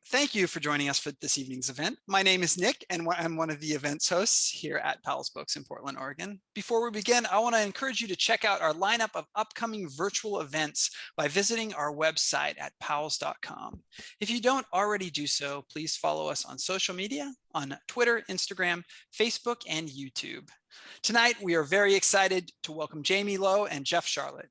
Thank you for joining us for this evening's event. My name is Nick, and I'm one of the events hosts here at Powell's Books in Portland, Oregon. Before we begin, I want to encourage you to check out our lineup of upcoming virtual events by visiting our website at powells.com. If you don't already do so, please follow us on social media, on Twitter, Instagram, Facebook, and YouTube. Tonight, we are very excited to welcome Jaime Lowe and Jeff Sharlet.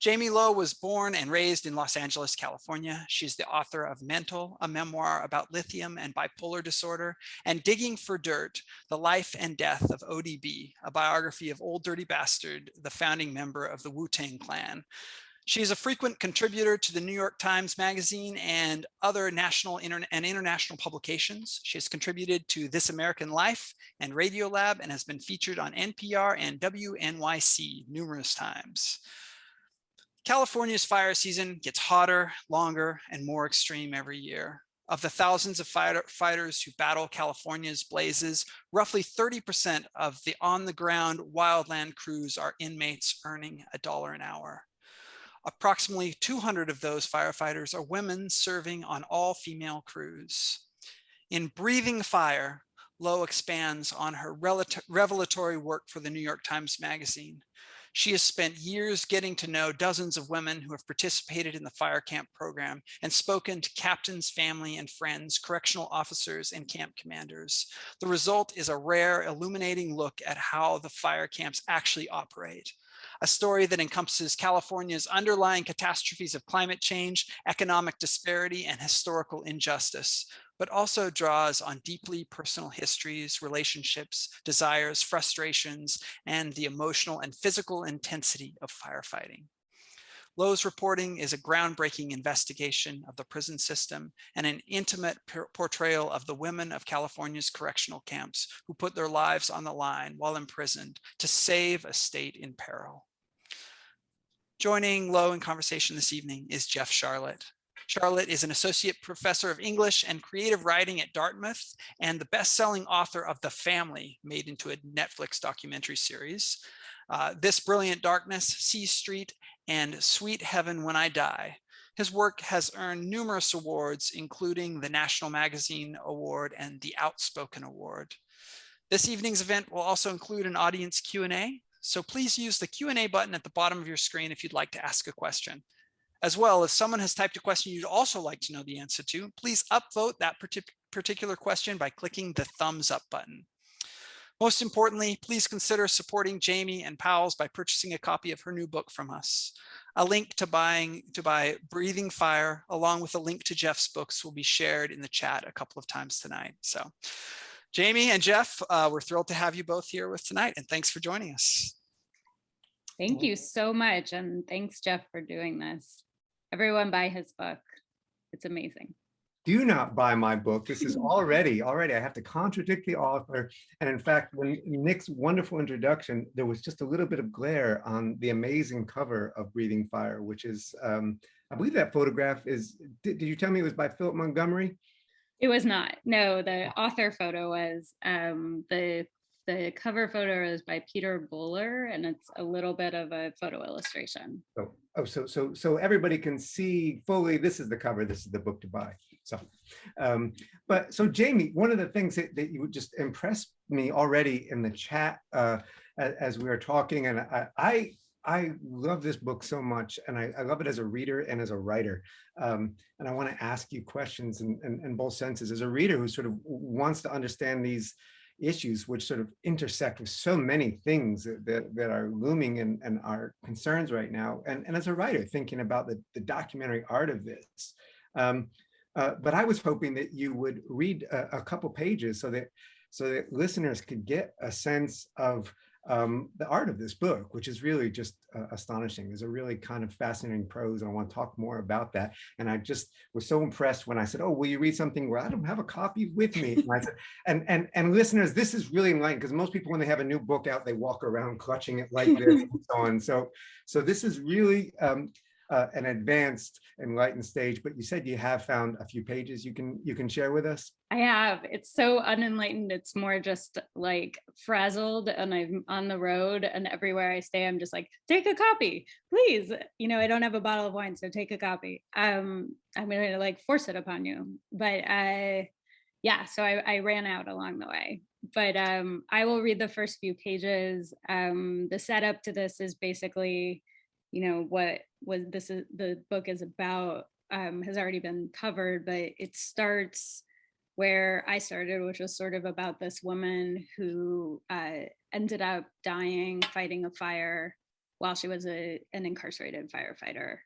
Jaime Lowe was born and raised in Los Angeles, California. She's the author of Mental, a memoir about lithium and bipolar disorder, and Digging for Dirt, The Life and Death of ODB, a biography of Old Dirty Bastard, the founding member of the Wu-Tang Clan. She is a frequent contributor to the New York Times Magazine and other national and international publications. She has contributed to This American Life and Radiolab and has been featured on NPR and WNYC numerous times. California's fire season gets hotter, longer, and more extreme every year. Of the thousands of firefighters who battle California's blazes, roughly 30% of the on-the-ground wildland crews are inmates earning $1 an hour. Approximately 200 of those firefighters are women serving on all-female crews. In Breathing Fire, Lowe expands on her revelatory work for the New York Times Magazine. She has spent years getting to know dozens of women who have participated in the fire camp program and spoken to captains, family, and friends, correctional officers, and camp commanders. The result is a rare, illuminating look at how the fire camps actually operate. A story that encompasses California's underlying catastrophes of climate change, economic disparity, and historical injustice, but also draws on deeply personal histories, relationships, desires, frustrations, and the emotional and physical intensity of firefighting. Lowe's reporting is a groundbreaking investigation of the prison system and an intimate portrayal of the women of California's correctional camps who put their lives on the line while imprisoned to save a state in peril. Joining Lowe in conversation this evening is Jeff Sharlet. Sharlet is an associate professor of English and creative writing at Dartmouth and the best-selling author of The Family, made into a Netflix documentary series. This Brilliant Darkness, C Street, and Sweet Heaven When I Die. His work has earned numerous awards, including the National Magazine Award and the Outspoken Award. This evening's event will also include an audience Q&A, so please use the Q&A button at the bottom of your screen if you'd like to ask a question. As well, if someone has typed a question you'd also like to know the answer to, please upvote that particular question by clicking the thumbs up button. Most importantly, please consider supporting Jaime and Powell's by purchasing a copy of her new book from us. A link to buy Breathing Fire, along with a link to Jeff's books, will be shared in the chat a couple of times tonight. So, Jaime and Jeff, we're thrilled to have you both here with tonight, and thanks for joining us. Thank you so much, and thanks, Jeff, for doing this. Everyone buy his book. It's amazing. Do not buy my book. This is already, I have to contradict the author. And in fact, when Nick's wonderful introduction, there was just a little bit of glare on the amazing cover of Breathing Fire, which is, I believe that photograph is, did you tell me it was by Philip Montgomery? It was not. No, the author photo was. The cover photo is by Peter Buller, and it's a little bit of a photo illustration. So everybody can see fully, this is the cover, this is the book to buy. So, so Jaime, one of the things that you just impressed me already in the chat as we were talking, and I love this book so much, and I love it as a reader and as a writer. And I want to ask you questions in both senses. As a reader who sort of wants to understand these issues which sort of intersect with so many things that are looming and are concerns right now, and as a writer thinking about the documentary art of this. But I was hoping that you would read a couple pages so that listeners could get a sense of the art of this book, which is really just astonishing. There's a really kind of fascinating prose, and I want to talk more about that. And I just was so impressed when I said, "Oh, will you read something where I don't have a copy with me?" And I said, and listeners, this is really enlightening, because most people, when they have a new book out, they walk around clutching it like this and so on. So this is really an advanced, enlightened stage, but you said you have found a few pages you can share with us. I have. It's so unenlightened. It's more just like frazzled, and I'm on the road, and everywhere I stay, I'm just like, take a copy, please. You know, I don't have a bottle of wine, so take a copy. I'm gonna like force it upon you. But yeah, so I ran out along the way. But I will read the first few pages. The setup to this is basically, you know, what the book is about has already been covered, but it starts where I started, which was sort of about this woman who ended up dying fighting a fire while she was an incarcerated firefighter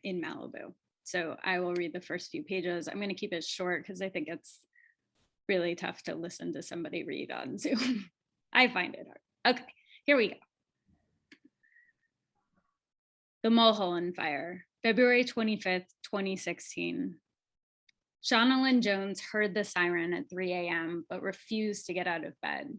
in Malibu. So I will read the first few pages. I'm going to keep it short because I think it's really tough to listen to somebody read on Zoom. I find it hard. Okay, here we go. The Mulholland Fire, February 25th, 2016. Shauna Lynn Jones heard the siren at 3 a.m., but refused to get out of bed.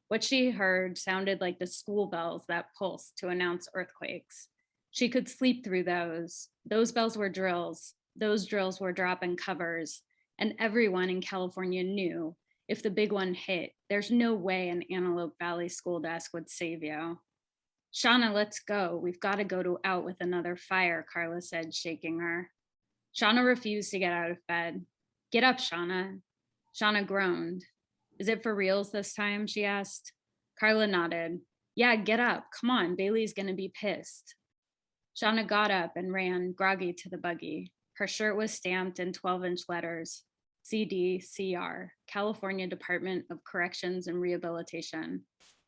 What she heard sounded like the school bells that pulsed to announce earthquakes. She could sleep through those. Those bells were drills. Those drills were drop-in covers. And everyone in California knew if the big one hit, there's no way an Antelope Valley school desk would save you. Shauna, let's go. We've got to go out with another fire, Carla said, shaking her. Shauna refused to get out of bed. Get up, Shauna. Shauna groaned. Is it for reals this time? She asked. Carla nodded. Yeah, get up. Come on, Bailey's going to be pissed. Shauna got up and ran, groggy, to the buggy. Her shirt was stamped in 12-inch letters. CDCR, California Department of Corrections and Rehabilitation.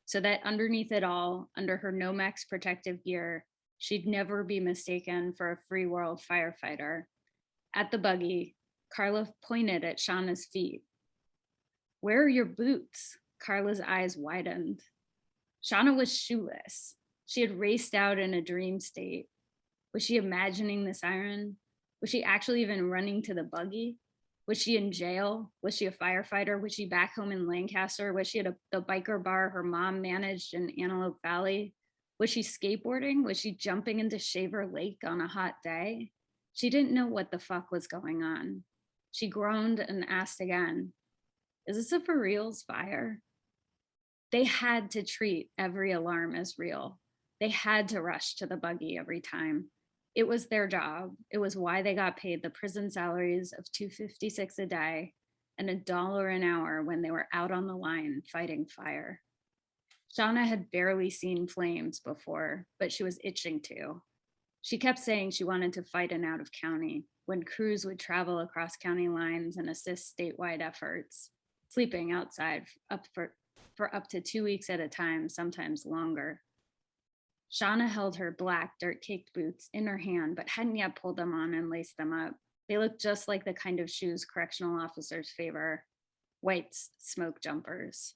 So that underneath it all, under her Nomex protective gear, she'd never be mistaken for a free world firefighter. At the buggy, Carla pointed at Shauna's feet. Where are your boots? Carla's eyes widened. Shauna was shoeless. She had raced out in a dream state. Was she imagining the siren? Was she actually even running to the buggy? Was she in jail? Was she a firefighter? Was she back home in Lancaster? Was she at the biker bar her mom managed in Antelope Valley? Was she skateboarding? Was she jumping into Shaver Lake on a hot day? She didn't know what the fuck was going on. She groaned and asked again, is this a for reals fire? They had to treat every alarm as real. They had to rush to the buggy every time. It was their job. It was why they got paid the prison salaries of $2.56 a day and $1 an hour when they were out on the line fighting fire. Shauna had barely seen flames before, but she was itching to. She kept saying she wanted to fight in out of county, when crews would travel across county lines and assist statewide efforts, sleeping outside for up to 2 weeks at a time, sometimes longer. Shauna held her black dirt-caked boots in her hand, but hadn't yet pulled them on and laced them up. They looked just like the kind of shoes correctional officers favor, white smoke jumpers.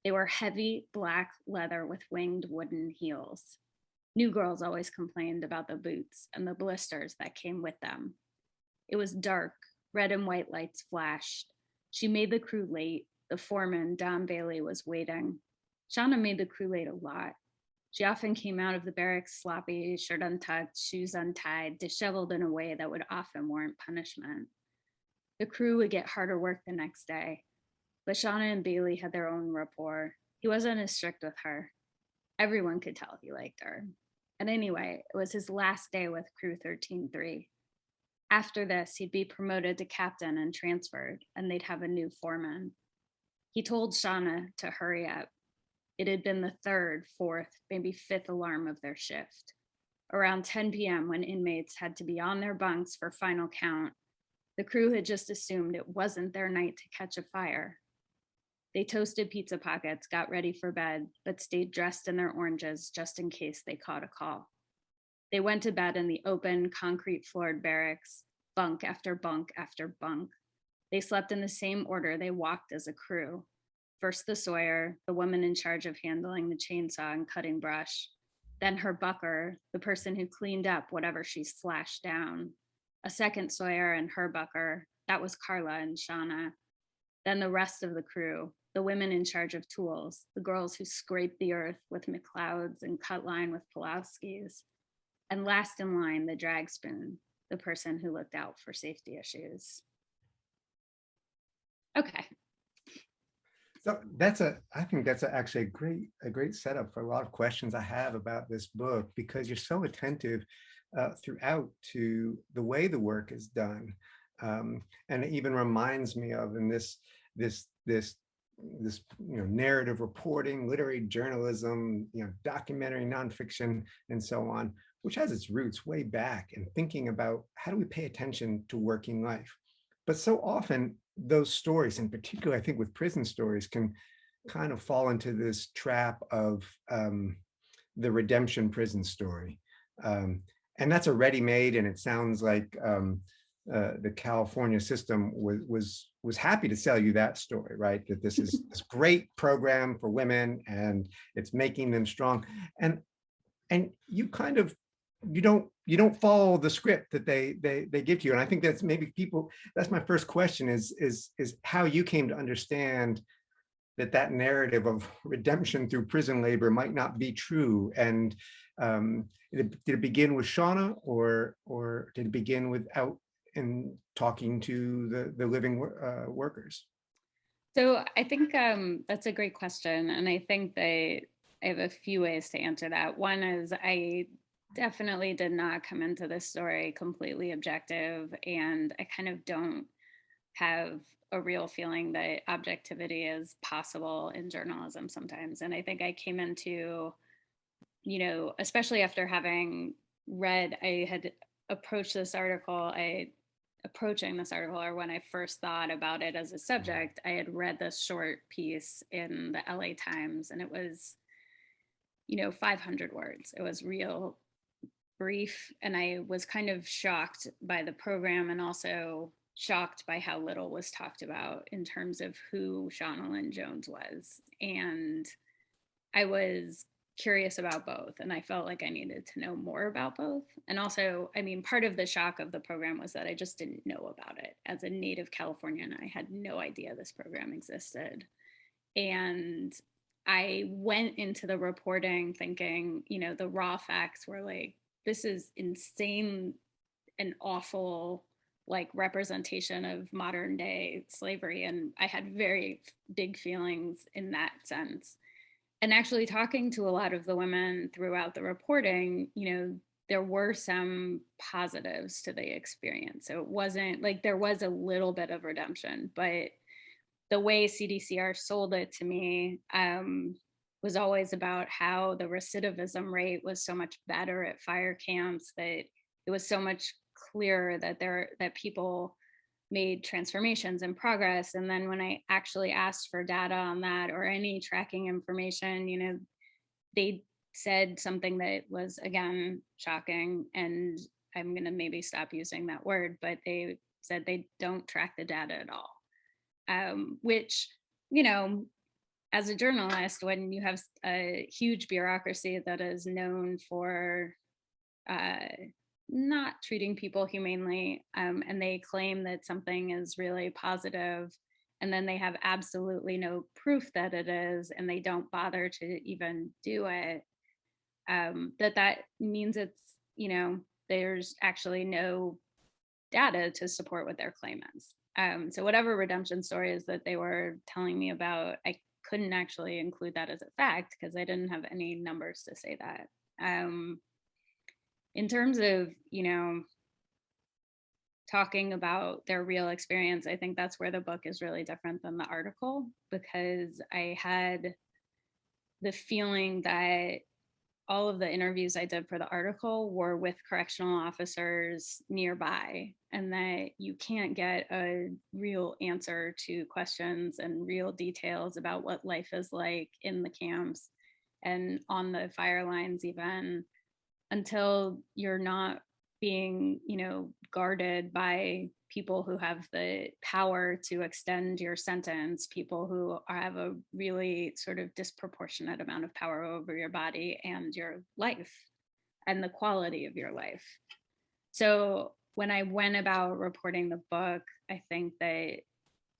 They were heavy black leather with winged wooden heels. New girls always complained about the boots and the blisters that came with them. It was dark, red and white lights flashed. She made the crew late. The foreman, Don Bailey, was waiting. Shauna made the crew late a lot. She often came out of the barracks sloppy, shirt untucked, shoes untied, disheveled in a way that would often warrant punishment. The crew would get harder work the next day, but Shauna and Bailey had their own rapport. He wasn't as strict with her. Everyone could tell he liked her. And anyway, it was his last day with Crew 13-3. After this, he'd be promoted to captain and transferred, and they'd have a new foreman. He told Shauna to hurry up. It had been the third, fourth, maybe fifth alarm of their shift. Around 10 p.m., when inmates had to be on their bunks for final count, the crew had just assumed it wasn't their night to catch a fire. They toasted pizza pockets, got ready for bed, but stayed dressed in their oranges just in case they caught a call. They went to bed in the open, concrete-floored barracks, bunk after bunk after bunk. They slept in the same order they walked as a crew. First the Sawyer, the woman in charge of handling the chainsaw and cutting brush. Then her bucker, the person who cleaned up whatever she slashed down. A second Sawyer and her bucker, that was Carla and Shauna. Then the rest of the crew, the women in charge of tools, the girls who scraped the earth with McLeods and cut line with Pulowskis. And last in line, the drag spoon, the person who looked out for safety issues. Okay. So I think that's actually a great setup for a lot of questions I have about this book, because you're so attentive throughout to the way the work is done. And it even reminds me of in this narrative reporting, literary journalism, documentary nonfiction, and so on, which has its roots way back in thinking about how do we pay attention to working life. But so often those stories, in particular, I think with prison stories, can kind of fall into this trap of the redemption prison story. And that's a ready-made, and it sounds like the California system was happy to sell you that story, right? That this is this great program for women and it's making them strong. And you kind of, you don't follow the script that they give to you. And I think that's maybe that's my first question is how you came to understand that narrative of redemption through prison labor might not be true. And did it begin with Shauna, or did it begin without in talking to the living workers? So I think that's a great question. And I think that I have a few ways to answer that. One is I definitely did not come into this story completely objective, and I kind of don't have a real feeling that objectivity is possible in journalism sometimes. And I think I came into, especially after having read, I had approaching this article, or when I first thought about it as a subject, I had read this short piece in the LA Times, and it was, 500 words. It was real brief. And I was kind of shocked by the program, and also shocked by how little was talked about in terms of who Shauna Lynn Jones was. And I was curious about both, and I felt like I needed to know more about both. And also, part of the shock of the program was that I just didn't know about it. As a native Californian, I had no idea this program existed. And I went into the reporting thinking, the raw facts were like, this is insane and awful, like, representation of modern day slavery. And I had very big feelings in that sense. And actually talking to a lot of the women throughout the reporting, there were some positives to the experience. So it wasn't like there was a little bit of redemption, but the way CDCR sold it to me was always about how the recidivism rate was so much better at fire camps, that it was so much clearer that people made transformations and progress. And then when I actually asked for data on that or any tracking information, they said something that was, again, shocking. And I'm going to maybe stop using that word, but they said they don't track the data at all. Which, as a journalist, when you have a huge bureaucracy that is known for not treating people humanely, and they claim that something is really positive, and then they have absolutely no proof that it is, and they don't bother to even do it, that means it's, there's actually no data to support what their claim is. So whatever redemption stories that they were telling me about, I couldn't actually include that as a fact because I didn't have any numbers to say that. In terms of, talking about their real experience, I think that's where the book is really different than the article, because I had the feeling that all of the interviews I did for the article were with correctional officers nearby, and that you can't get a real answer to questions and real details about what life is like in the camps and on the fire lines even, until you're not being, guarded by people who have the power to extend your sentence, people who have a really sort of disproportionate amount of power over your body and your life and the quality of your life. So when I went about reporting the book, I think that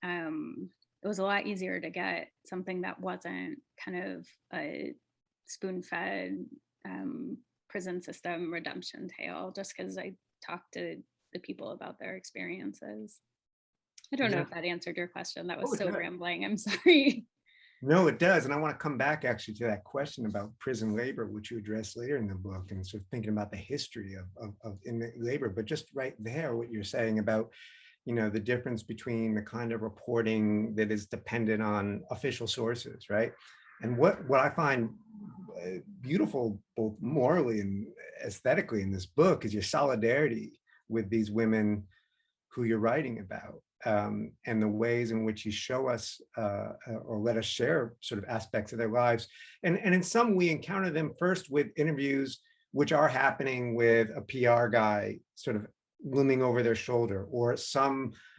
it was a lot easier to get something that wasn't kind of a spoon-fed prison system redemption tale, just because I talked to the people about their experiences. I don't know if that answered your question. That was so rambling. I'm sorry. No, it does. And I want to come back actually to that question about prison labor, which you address later in the book, and sort of thinking about the history of inmate labor. But just right there, what you're saying about, you know, the difference between the kind of reporting that is dependent on official sources, right? And what I find beautiful, both morally and aesthetically in this book, is your solidarity with these women who you're writing about. And the ways in which you show us or let us share sort of aspects of their lives. And in some, we encounter them first with interviews which are happening with a PR guy sort of looming over their shoulder, or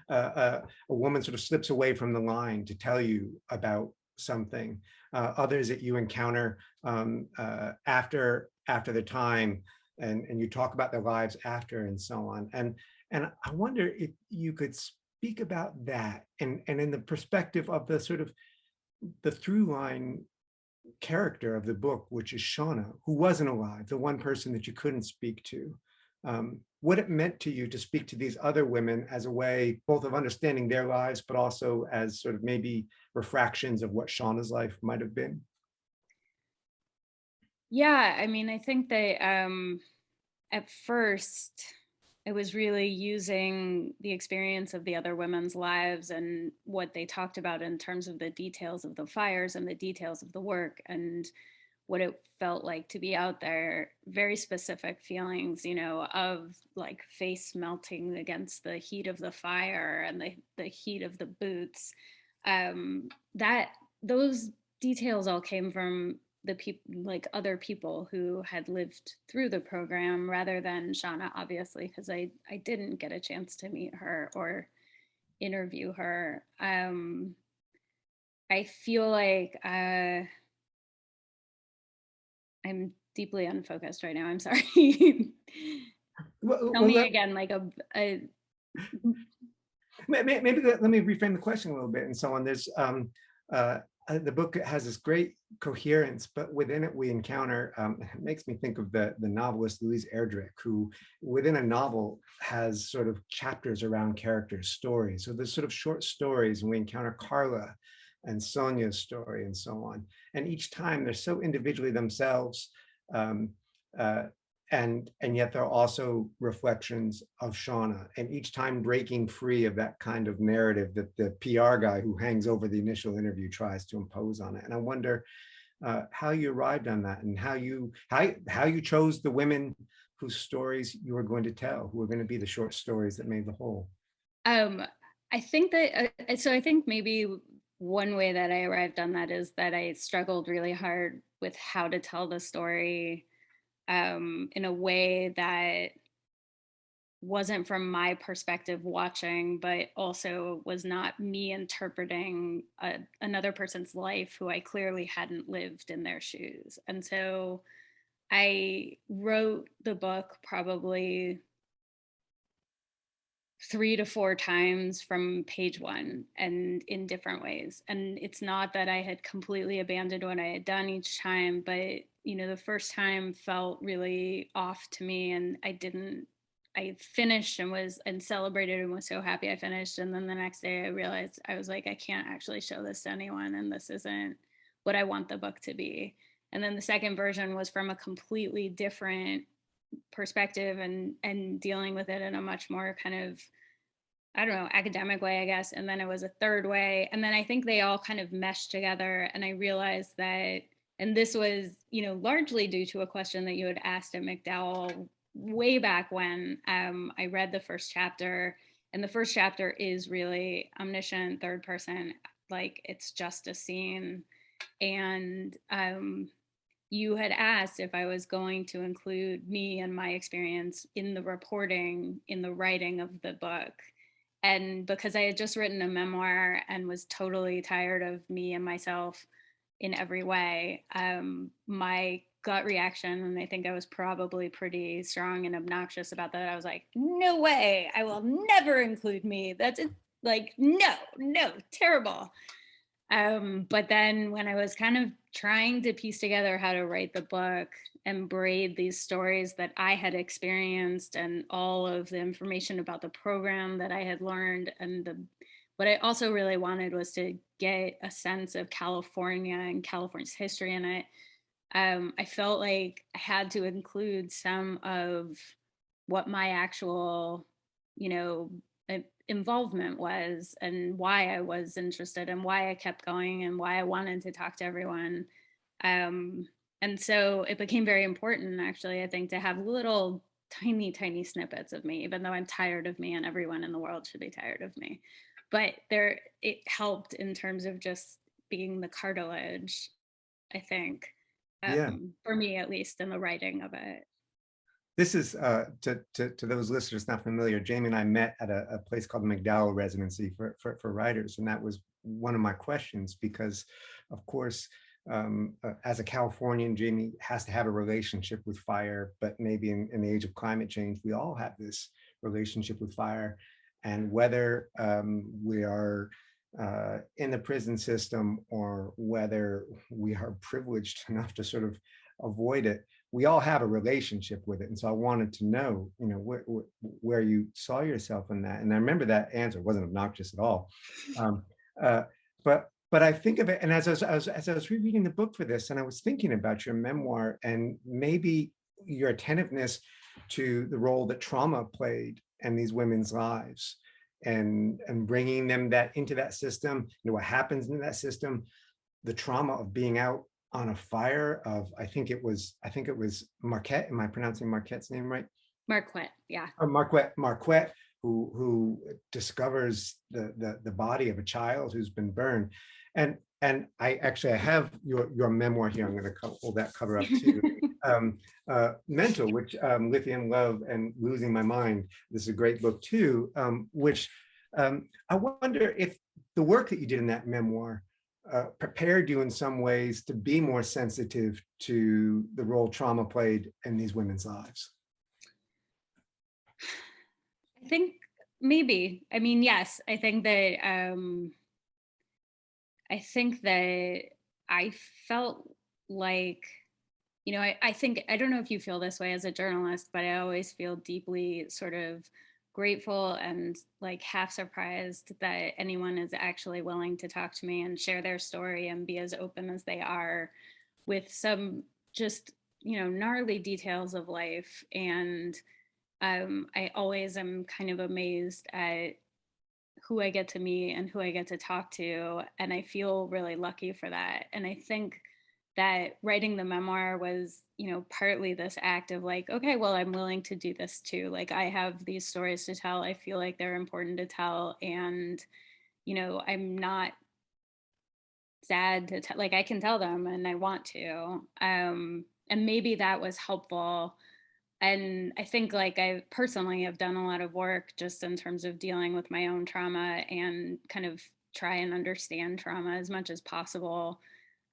a woman sort of slips away from the line to tell you about something. Others that you encounter after the time, and you talk about their lives after, and so on. And I wonder if you could speak about that, and in the perspective of the sort of the through line character of the book, which is Shauna, who wasn't alive, the one person that you couldn't speak to. What it meant to you to speak to these other women as a way both of understanding their lives, but also as sort of maybe refractions of what Shauna's life might have been. Yeah, I mean, I think that at first, I was really using the experience of the other women's lives and what they talked about in terms of the details of the fires and the details of the work and what it felt like to be out there. Very specific feelings, you know, of like face melting against the heat of the fire and the heat of the boots. That those details all came from the people, like other people who had lived through the program, rather than Shauna, obviously, because I didn't get a chance to meet her or interview her. I feel like I'm deeply unfocused right now. I'm sorry. Tell me again, like maybe let me reframe the question a little bit and so on. There's the book has this great coherence, but within it we encounter, it makes me think of the novelist Louise Erdrich, who within a novel has sort of chapters around characters, stories. So there's sort of short stories, and we encounter Carla and Sonia's story and so on. And each time they're so individually themselves, and yet they're also reflections of Shauna, and each time breaking free of that kind of narrative that the PR guy who hangs over the initial interview tries to impose on it. And I wonder how you arrived on that, and how you chose the women whose stories you were going to tell, who were going to be the short stories that made the whole. I think that, so I think maybe one way that I arrived on that is that I struggled really hard with how to tell the story in a way that wasn't from my perspective watching, but also was not me interpreting another person's life who I clearly hadn't lived in their shoes. And so I wrote the book probably 3 to 4 times from page 1, and in different ways. And it's not that I had completely abandoned what I had done each time, but you know, the first time felt really off to me, and I finished and celebrated and was so happy I finished. And then the next day I realized, I was like, I can't actually show this to anyone, and this isn't what I want the book to be. And then the second version was from a completely different perspective and dealing with it in a much more kind of, I don't know, academic way, I guess. And then it was a third way. And then I think they all kind of meshed together. And I realized that, and this was, you know, largely due to a question that you had asked at McDowell way back when I read the first chapter. And the first chapter is really omniscient, third person, like it's just a scene. And you had asked if I was going to include me and my experience in the reporting, in the writing of the book. And because I had just written a memoir and was totally tired of me and myself in every way, my gut reaction, and I think I was probably pretty strong and obnoxious about that, I was like, no way, I will never include me. That's it. Like, no, terrible. But then when I was kind of trying to piece together how to write the book, and braid these stories that I had experienced and all of the information about the program that I had learned. And what I also really wanted was to get a sense of California and California's history in it. I felt like I had to include some of what my actual, involvement was, and why I was interested, and why I kept going, and why I wanted to talk to everyone. And so it became very important, actually, I think, to have little tiny, tiny snippets of me, even though I'm tired of me and everyone in the world should be tired of me. But it helped in terms of just being the cartilage, I think, Yeah. for me, at least, in the writing of it. This is, to those listeners not familiar, Jamie and I met at a place called the McDowell Residency for writers. And that was one of my questions because, of course, as a Californian, Jamie has to have a relationship with fire, but maybe in the age of climate change, we all have this relationship with fire. And whether we are in the prison system or whether we are privileged enough to sort of avoid it, we all have a relationship with it. And so I wanted to know, where you saw yourself in that. And I remember that answer wasn't obnoxious at all. But I think of it, and as I was rereading the book for this, and I was thinking about your memoir and maybe your attentiveness to the role that trauma played in these women's lives, and bringing them into that system, what happens in that system, the trauma of being out on a fire of, I think it was Marquette. Am I pronouncing Marquette's name right? Marquette, yeah. Marquette, who discovers the body of a child who's been burned. And I have your memoir here. I'm going to hold that cover up too. Mental, which Lithium Love and Losing My Mind. This is a great book too, which I wonder if the work that you did in that memoir prepared you in some ways to be more sensitive to the role trauma played in these women's lives. I think maybe. I mean, yes, I think that I felt like, I think, I don't know if you feel this way as a journalist, but I always feel deeply sort of grateful and like half surprised that anyone is actually willing to talk to me and share their story and be as open as they are with some just, gnarly details of life. And I always am kind of amazed at who I get to meet and who I get to talk to. And I feel really lucky for that. And I think that writing the memoir was, partly this act of like, okay, well, I'm willing to do this too. Like, I have these stories to tell. I feel like they're important to tell. And, I'm not sad to tell, like, I can tell them and I want to. And maybe that was helpful. And I think like I personally have done a lot of work just in terms of dealing with my own trauma and kind of try and understand trauma as much as possible.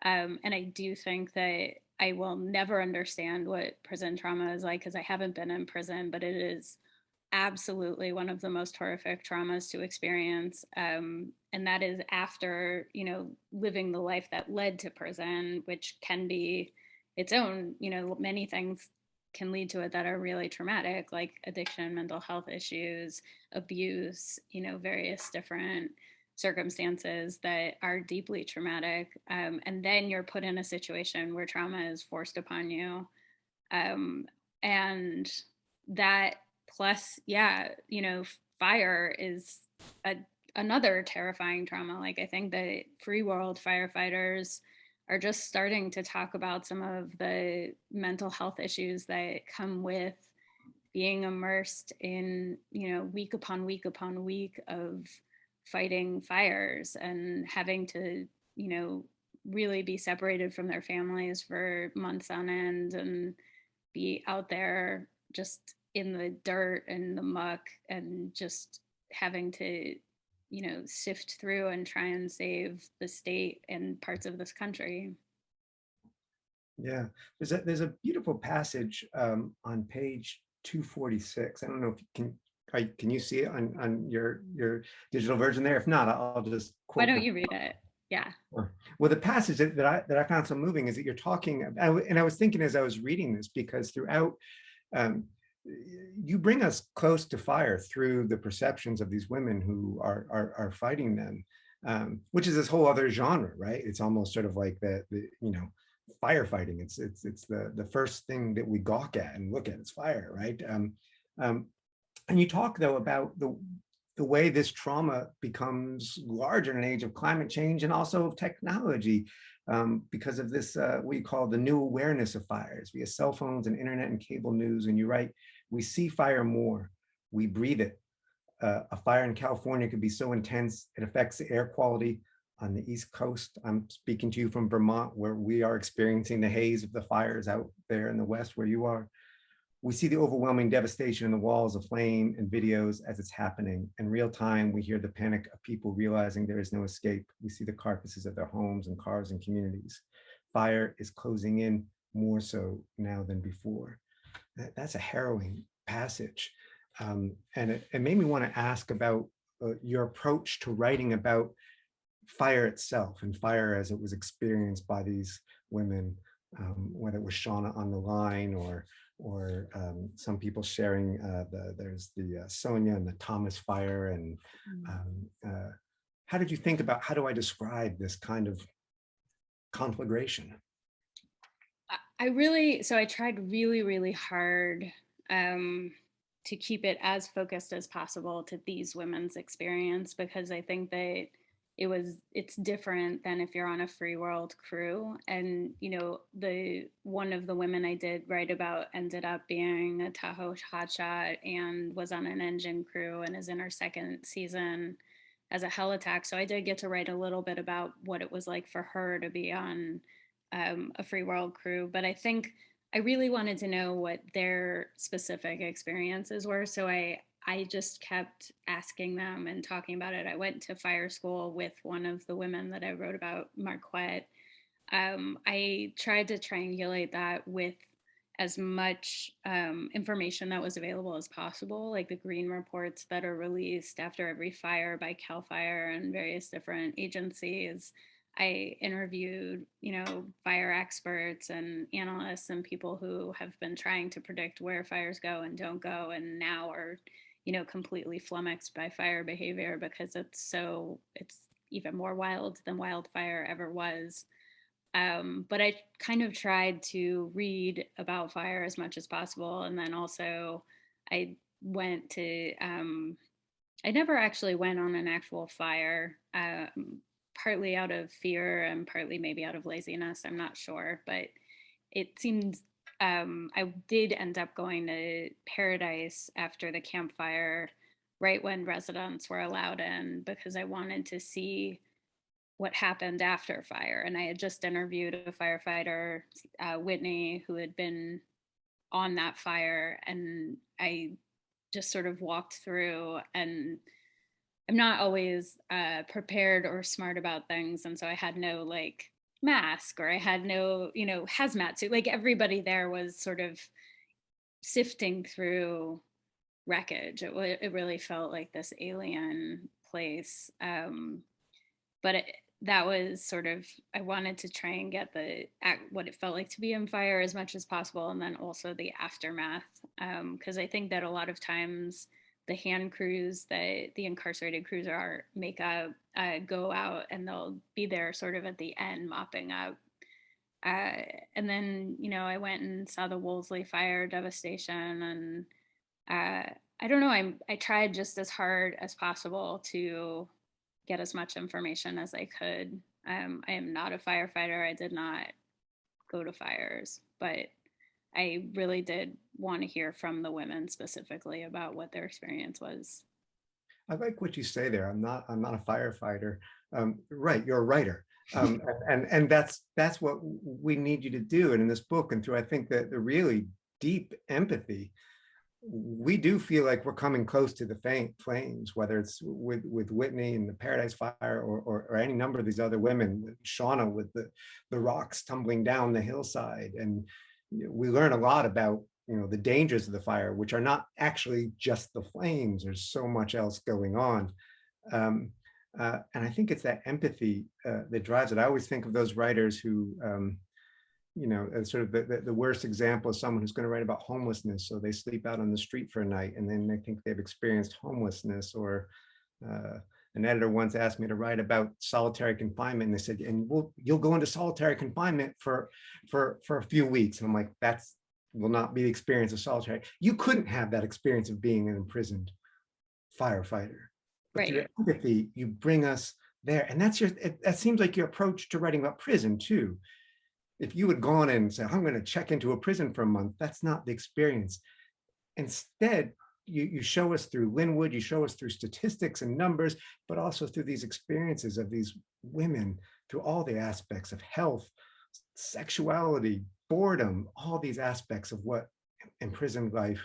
And I do think that I will never understand what prison trauma is like because I haven't been in prison, but it is absolutely one of the most horrific traumas to experience. And that is after, living the life that led to prison, which can be its own, many things can lead to it that are really traumatic, like addiction, mental health issues, abuse, various different circumstances that are deeply traumatic. And then you're put in a situation where trauma is forced upon you. And that plus, fire is another terrifying trauma. Like, I think that free world firefighters are just starting to talk about some of the mental health issues that come with being immersed in, week upon week upon week of fighting fires and having to, really be separated from their families for months on end and be out there just in the dirt and the muck and just having to, sift through and try and save the state and parts of this country. Yeah, there's a beautiful passage on page 246. I don't know if you can you see it on your digital version there? If not, I'll just quote. Why don't you read it? Yeah. Sure. Well, the passage that I found so moving is that you're talking, and I was thinking as I was reading this, because throughout, um, you bring us close to fire through the perceptions of these women who are fighting them, which is this whole other genre, right? It's almost sort of like the firefighting. It's the first thing that we gawk at and look at is fire, right? And you talk though about the way this trauma becomes larger in an age of climate change and also of technology, because of this, what you call the new awareness of fires via cell phones and internet and cable news. And you write, we see fire more, we breathe it. A fire in California could be so intense, it affects the air quality on the East Coast. I'm speaking to you from Vermont, where we are experiencing the haze of the fires out there in the West where you are. We see the overwhelming devastation in the walls of flame and videos as it's happening. In real time, we hear the panic of people realizing there is no escape. We see the carcasses of their homes and cars and communities. Fire is closing in more so now than before. That's a harrowing passage. And it made me want to ask about your approach to writing about fire itself and fire as it was experienced by these women, whether it was Shauna on the line or some people sharing there's the Sonia and the Thomas fire. And how did you think about, how do I describe this kind of conflagration? So I tried really, really hard to keep it as focused as possible to these women's experience, because I think that it's different than if you're on a free world crew. And the one of the women I did write about ended up being a Tahoe hotshot and was on an engine crew and is in her second season as a hell attack. So I did get to write a little bit about what it was like for her to be on a free world crew. But I think I really wanted to know what their specific experiences were. So I just kept asking them and talking about it. I went to fire school with one of the women that I wrote about, Marquette. I tried to triangulate that with as much information that was available as possible, like the green reports that are released after every fire by CAL FIRE and various different agencies. I interviewed, fire experts and analysts and people who have been trying to predict where fires go and don't go, and now are completely flummoxed by fire behavior because it's even more wild than wildfire ever was. But I kind of tried to read about fire as much as possible. And then also I went to, I never actually went on an actual fire, partly out of fear and partly maybe out of laziness. I'm not sure, but it seems I did end up going to Paradise after the campfire, right when residents were allowed in, because I wanted to see what happened after fire. And I had just interviewed a firefighter, Whitney, who had been on that fire. And I just sort of walked through, and I'm not always prepared or smart about things. And so I had no mask, or I had no, hazmat suit. Like everybody there was sort of sifting through wreckage. It really felt like this alien place. But that was sort of, I wanted to try and get what it felt like to be on fire as much as possible. And then also the aftermath. Because I think that a lot of times the hand crews that the incarcerated crews make up, go out and they'll be there sort of at the end mopping up. And then, I went and saw the Wolseley fire devastation, and I don't know, I tried just as hard as possible to get as much information as I could. I am not a firefighter. I did not go to fires, but I really did want to hear from the women specifically about what their experience was. I like what you say there. I'm not a firefighter. Right, you're a writer, and that's what we need you to do. And in this book, and through, I think that the really deep empathy, we do feel like we're coming close to the flames, whether it's with Whitney and the Paradise Fire, or any number of these other women, Shauna with the rocks tumbling down the hillside. And we learn a lot about the dangers of the fire, which are not actually just the flames. There's so much else going on. And I think it's that empathy that drives it. I always think of those writers who, as sort of the worst example is someone who's going to write about homelessness. So they sleep out on the street for a night and then they think they've experienced homelessness. Or an editor once asked me to write about solitary confinement, and they said, "And you'll go into solitary confinement for a few weeks." And I'm like, that's will not be the experience of solitary. You couldn't have that experience of being an imprisoned firefighter. But through empathy, you bring us there. And that seems like your approach to writing about prison too. If you had gone and said, I'm going to check into a prison for a month, that's not the experience. Instead, you show us through Linwood, you show us through statistics and numbers, but also through these experiences of these women, through all the aspects of health, sexuality, boredom, all these aspects of what imprisoned life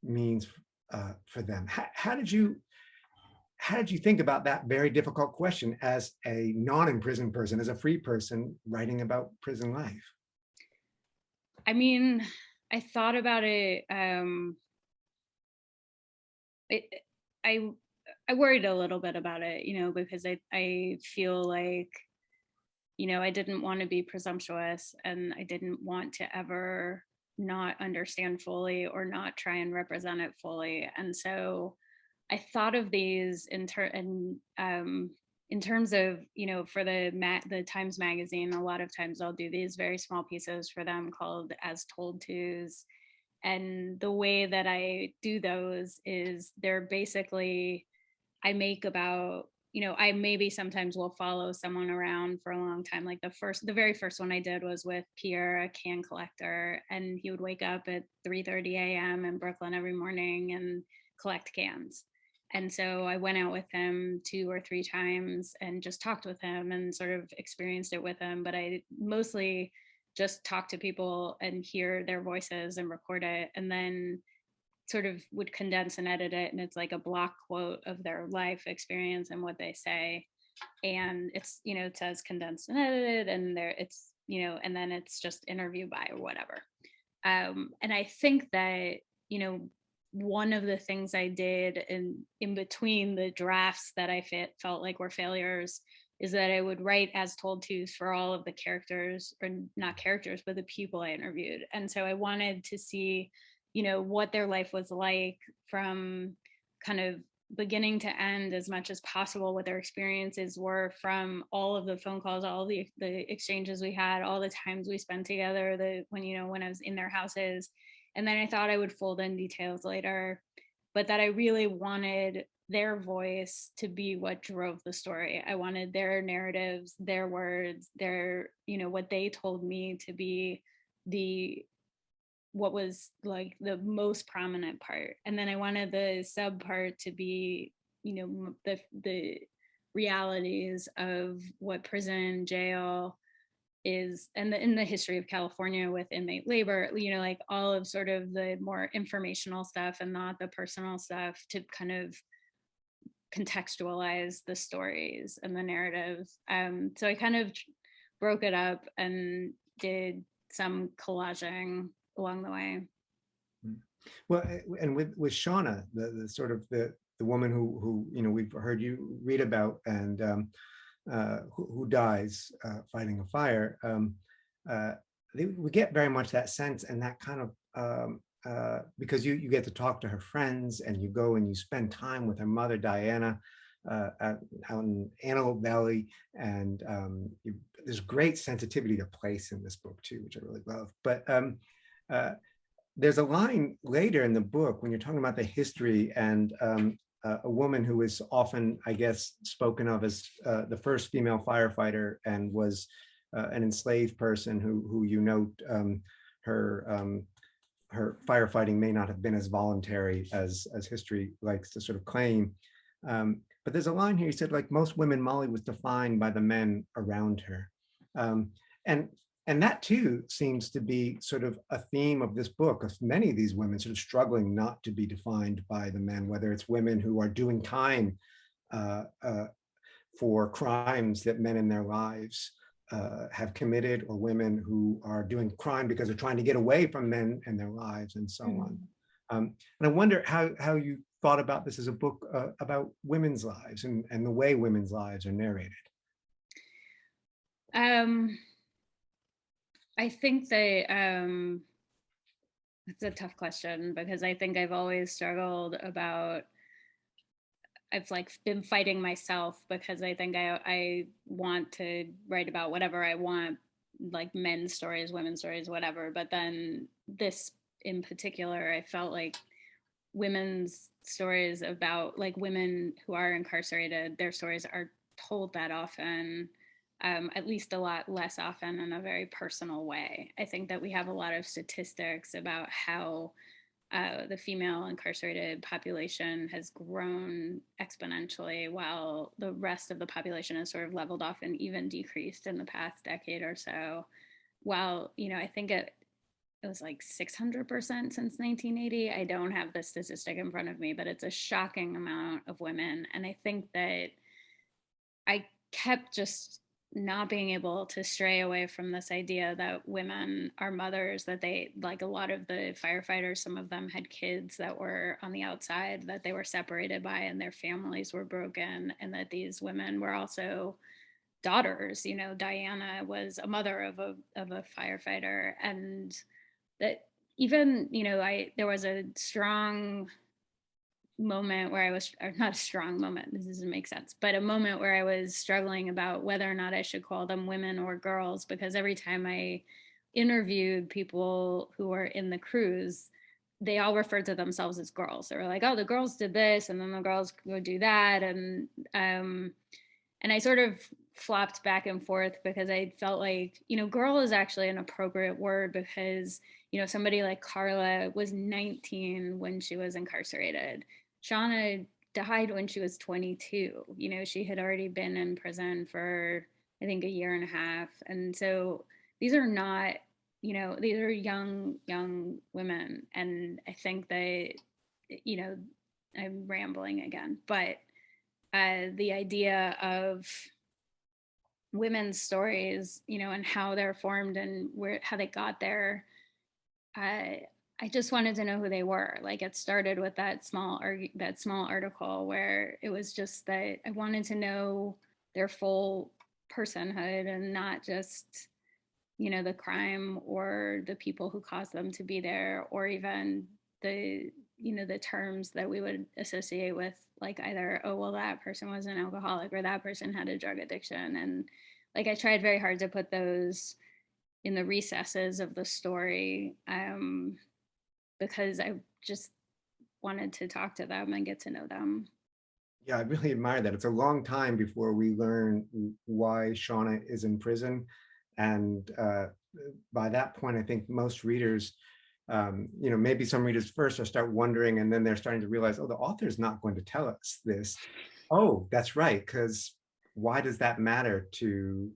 means for them. How did you think about that very difficult question as a non-imprisoned person, as a free person writing about prison life? I mean, I thought about it. I worried a little bit about it, because I feel like, I didn't want to be presumptuous, and I didn't want to ever not understand fully or not try and represent it fully. And so I thought of these in terms of, for the Times Magazine, a lot of times I'll do these very small pieces for them called As Told Tos. And the way that I do those is they're basically, I make about, I maybe sometimes will follow someone around for a long time. Like the very first one I did was with Pierre, a can collector, and he would wake up at 3:30 a.m. in Brooklyn every morning and collect cans. And so I went out with him 2 or 3 times and just talked with him and sort of experienced it with him. But I mostly just talk to people and hear their voices and record it, and then sort of would condense and edit it. And it's like a block quote of their life experience and what they say. And it's, it says condensed and edited, and it's, and then it's just interview by or whatever. And I think that, one of the things I did in between the drafts that I felt like were failures is that I would write As Told Tos for all of the characters, or not characters, but the people I interviewed. And so I wanted to see, what their life was like from kind of beginning to end as much as possible, what their experiences were from all of the phone calls, all the exchanges we had, all the times we spent together, when I was in their houses. And then I thought I would fold in details later, but that I really wanted their voice to be what drove the story. I wanted their narratives, their words, their, what they told me to be what was like the most prominent part. And then I wanted the sub part to be, the realities of what prison, jail is, and in the history of California with inmate labor, like all of sort of the more informational stuff and not the personal stuff, to kind of contextualize the stories and the narratives. So I kind of broke it up and did some collaging along the way. Well, and with Shauna, the sort of the woman who we've heard you read about, and who dies fighting a fire, we get very much that sense, and that kind of because you get to talk to her friends, and you go and you spend time with her mother Diana out in Antelope Valley, and there's great sensitivity to place in this book too, which I really love. But there's a line later in the book when you're talking about the history, and a woman who is often, I guess, spoken of as the first female firefighter, and was an enslaved person who her firefighting may not have been as voluntary as history likes to sort of claim. But there's a line here, he said, like most women, Molly was defined by the men around her. And that too seems to be sort of a theme of this book, of many of these women sort of struggling not to be defined by the men, whether it's women who are doing time for crimes that men in their lives have committed, or women who are doing crime because they're trying to get away from men in their lives, and so on. And I wonder how you thought about this as a book about women's lives and the way women's lives are narrated? I think that it's a tough question, because I think I've always struggled about, I've like been fighting myself, because I think I want to write about whatever I want, like men's stories, women's stories, whatever. But then this in particular, I felt like women's stories about like women who are incarcerated, their stories are told that often, at least a lot less often, in a very personal way. I think that we have a lot of statistics about how the female incarcerated population has grown exponentially, while the rest of the population has sort of leveled off and even decreased in the past decade or so. While, I think it was like 600% since 1980. I don't have the statistic in front of me, but it's a shocking amount of women. And I think that I kept just not being able to stray away from this idea that women are mothers, that they, like a lot of the firefighters, some of them had kids that were on the outside that they were separated by, and their families were broken, and that these women were also daughters. Diana was a mother of a firefighter, and that even, there was a strong moment where I was, or not a strong moment, this doesn't make sense, but a moment where I was struggling about whether or not I should call them women or girls, because every time I interviewed people who were in the crews, they all referred to themselves as girls. They were like, oh, the girls did this, and then the girls would do that. And I sort of flopped back and forth, because I felt like, girl is actually an appropriate word, because, somebody like Carla was 19 when she was incarcerated. Shauna died when she was 22. She had already been in prison for, I think, a year and a half. And so these are not, these are young women. And I think that, I'm rambling again, but the idea of women's stories, and how they're formed and how they got there, I just wanted to know who they were. Like, it started with that small article where it was just that I wanted to know their full personhood, and not just, the crime or the people who caused them to be there, or even the terms that we would associate with, like, either, oh, well, that person was an alcoholic, or that person had a drug addiction. And like, I tried very hard to put those in the recesses of the story, because I just wanted to talk to them and get to know them. Yeah, I really admire that. It's a long time before we learn why Shauna is in prison. And by that point, I think most readers, maybe some readers first are start wondering, and then they're starting to realize, oh, the author's not going to tell us this. Oh, that's right, because why does that matter to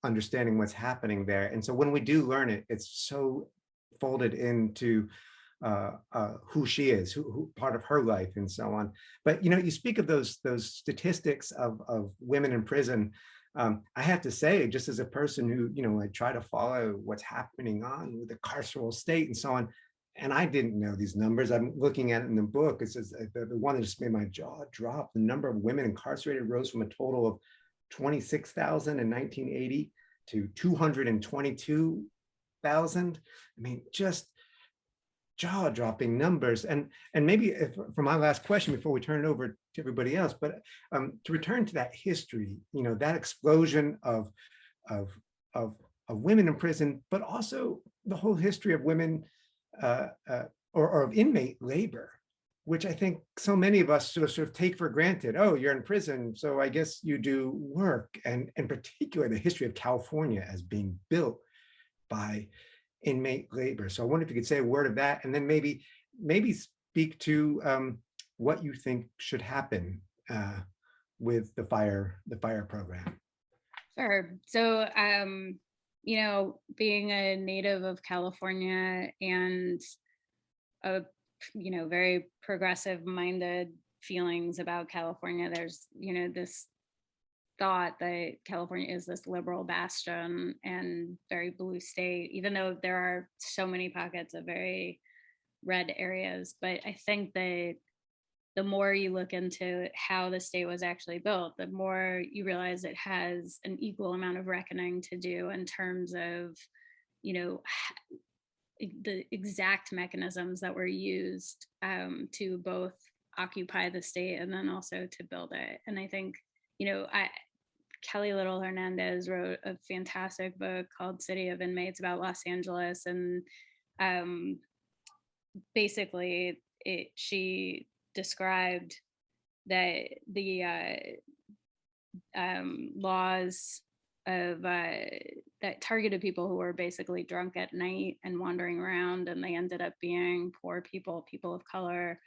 understanding what's happening there? And so when we do learn it, it's so folded into who she is, who part of her life, and so on. But you speak of those statistics of women in prison. I have to say, just as a person who I try to follow what's happening on with the carceral state and so on, and I didn't know these numbers. I'm looking at it in the book. It says the one that just made my jaw drop. The number of women incarcerated rose from a total of 26,000 in 1980 to 222,000. I mean, just jaw-dropping numbers. And maybe for my last question before we turn it over to everybody else, but to return to that history, that explosion of women in prison, but also the whole history of women or of inmate labor, which I think so many of us sort of take for granted. Oh, you're in prison, so I guess you do work. And in particular, the history of California as being built by inmate labor. So I wonder if you could say a word of that, and then maybe speak to what you think should happen with the fire program. Sure. So, being a native of California and a very progressive minded feelings about California, there's this thought that California is this liberal bastion and very blue state, even though there are so many pockets of very red areas. But I think that the more you look into how the state was actually built, the more you realize it has an equal amount of reckoning to do in terms of, the exact mechanisms that were used to both occupy the state and then also to build it. And I think, Kelly Little Hernandez wrote a fantastic book called City of Inmates about Los Angeles. And basically she described that the laws of that targeted people who were basically drunk at night and wandering around, and they ended up being poor people, people of color,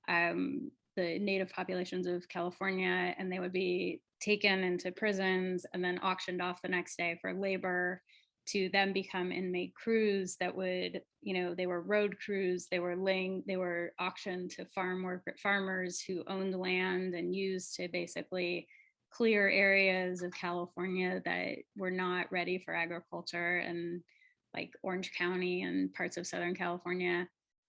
the native populations of California, and they would be taken into prisons and then auctioned off the next day for labor to then become inmate crews that would, they were road crews, they were auctioned to farmers who owned land and used to basically clear areas of California that were not ready for agriculture, and like Orange County and parts of Southern California.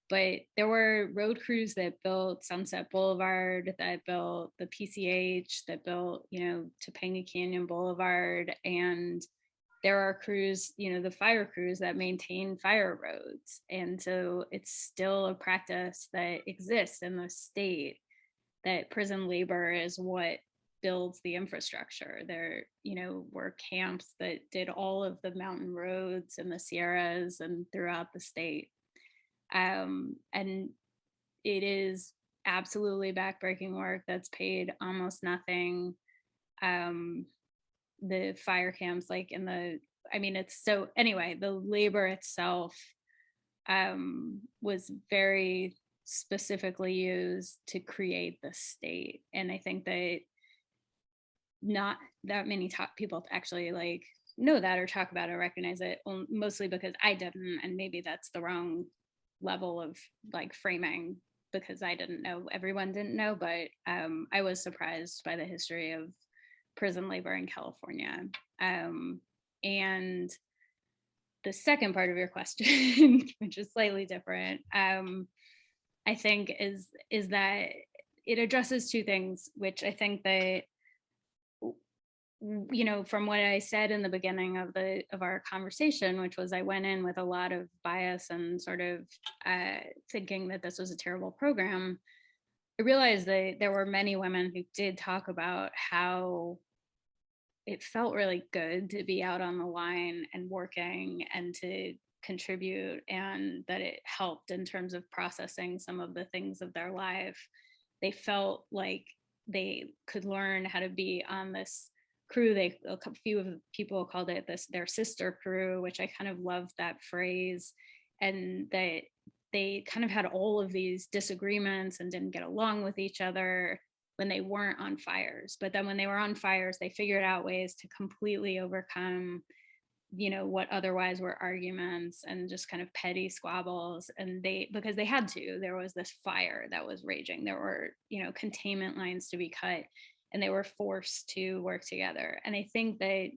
But there were road crews that built Sunset Boulevard, that built the PCH, that built, Topanga Canyon Boulevard. And there are crews, the fire crews that maintain fire roads. And so it's still a practice that exists in the state, that prison labor is what builds the infrastructure. There, were camps that did all of the mountain roads in the Sierras and throughout the state. And it is absolutely backbreaking work that's paid almost nothing. The fire camps, it's so, anyway, the labor itself was very specifically used to create the state. And I think that not that many people actually know that or talk about it or recognize it, mostly because I didn't, and maybe that's the wrong level of framing, because I didn't know, everyone didn't know, but I was surprised by the history of prison labor in California. And the second part of your question, which is slightly different, I think is that it addresses two things, which I think that, from what I said in the beginning of our conversation, which was I went in with a lot of bias and sort of thinking that this was a terrible program. I realized that there were many women who did talk about how it felt really good to be out on the line and working and to contribute, and that it helped in terms of processing some of the things of their life. They felt like they could learn how to be on this crew. A few of the people called it their sister crew, which I kind of loved that phrase, and that they kind of had all of these disagreements and didn't get along with each other when they weren't on fires. But then when they were on fires, they figured out ways to completely overcome, what otherwise were arguments and just kind of petty squabbles. And because they had to, there was this fire that was raging. There were, containment lines to be cut, and they were forced to work together. And I think that